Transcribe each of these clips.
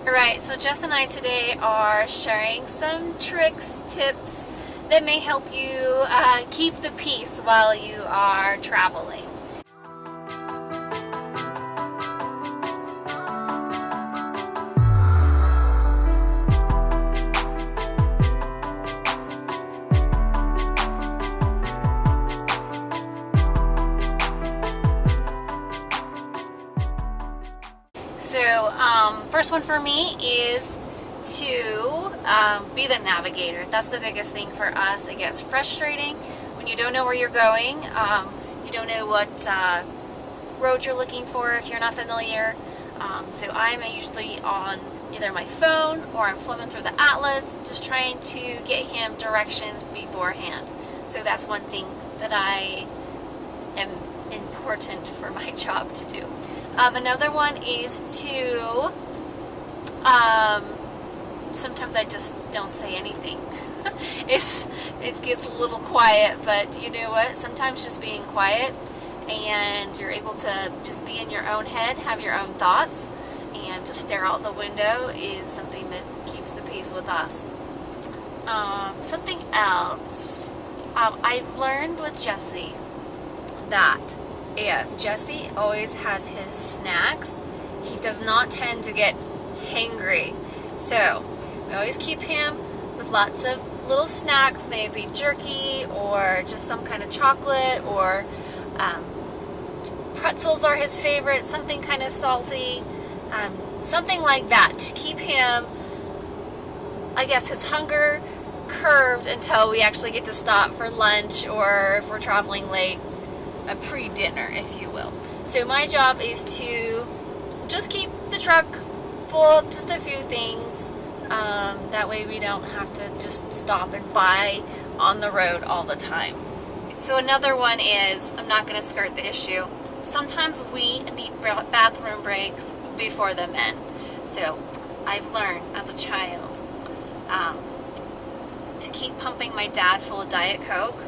Alright, so Jess and I today are sharing some tricks, tips that may help you keep the peace while you are traveling. So, first one for me is to be the navigator. That's the biggest thing for us. It gets frustrating when you don't know where you're going. You don't know what road you're looking for if you're not familiar. So I'm usually on either my phone or I'm flipping through the atlas, just trying to get him directions beforehand. So that's one thing that I am important for my job to do. Another one is to, sometimes I just don't say anything. It gets a little quiet, but you know what? Sometimes just being quiet and you're able to just be in your own head, have your own thoughts, and just stare out the window is something that keeps the peace with us. Something else, I've learned with Jesse that if Jesse always has his snacks, he does not tend to get hangry. So we always keep him with lots of little snacks, maybe jerky or just some kind of chocolate, or pretzels are his favorite, something kind of salty, something like that to keep him, I guess, his hunger curbed until we actually get to stop for lunch, or if we're traveling late, a pre-dinner, if you will. So my job is to just keep the truck full of just a few things. That way we don't have to just stop and buy on the road all the time. So another one is, I'm not going to skirt the issue, sometimes we need bathroom breaks before the men. So I've learned as a child to keep pumping my dad full of Diet Coke,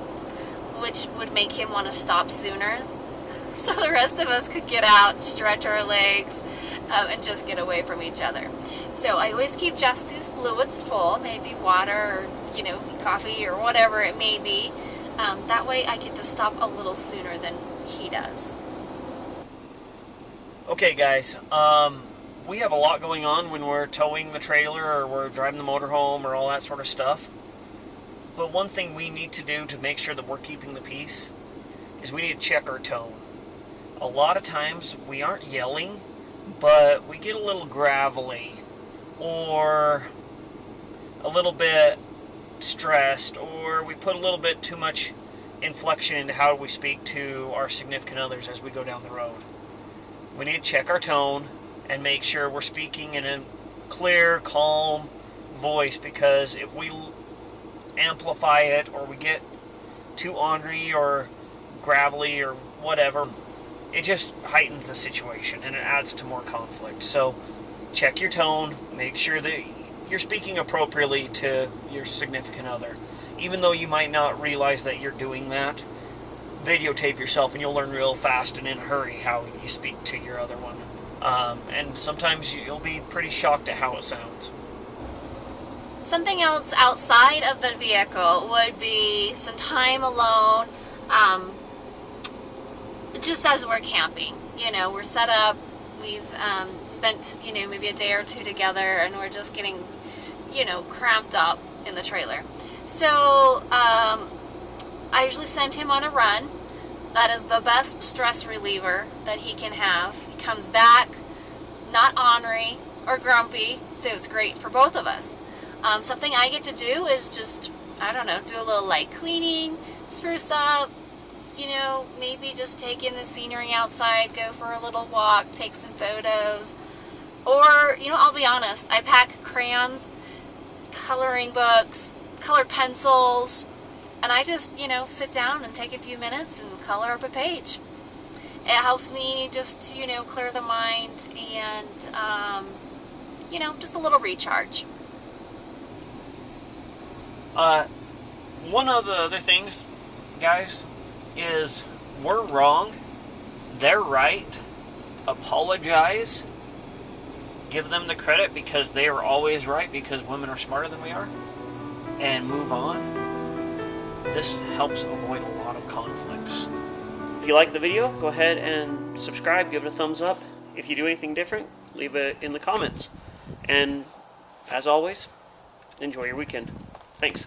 which would make him want to stop sooner, so the rest of us could get out, stretch our legs, and just get away from each other. So I always keep Jesse's fluids full, maybe water or, coffee or whatever it may be. That way I get to stop a little sooner than he does. Okay guys, we have a lot going on when we're towing the trailer or we're driving the motorhome or all that sort of stuff. But one thing we need to do to make sure that we're keeping the peace is we need to check our tone. A lot of times we aren't yelling, but we get a little gravelly or a little bit stressed, or we put a little bit too much inflection into how we speak to our significant others as we go down the road. We need to check our tone and make sure we're speaking in a clear, calm voice, because if we amplify it or we get too ornery or gravelly or whatever, it just heightens the situation and it adds to more conflict. So check your tone, make sure that you're speaking appropriately to your significant other. Even though you might not realize that you're doing that, videotape yourself and you'll learn real fast and in a hurry how you speak to your other one. And sometimes you'll be pretty shocked at how it sounds. Something else outside of the vehicle would be some time alone, just as we're camping. We're set up, we've spent, maybe a day or two together, and we're just getting, cramped up in the trailer. So I usually send him on a run. That is the best stress reliever that he can have. He comes back not ornery or grumpy, so it's great for both of us. Something I get to do is just, do a little light cleaning, spruce up, maybe just take in the scenery outside, go for a little walk, take some photos. Or, I'll be honest, I pack crayons, coloring books, colored pencils, and I just, sit down and take a few minutes and color up a page. It helps me just to, clear the mind and, just a little recharge. One of the other things, guys, is we're wrong, they're right, apologize, give them the credit because they are always right, because women are smarter than we are, and move on. This helps avoid a lot of conflicts. If you like the video, go ahead and subscribe, give it a thumbs up. If you do anything different, leave it in the comments. And as always, enjoy your weekend. Thanks.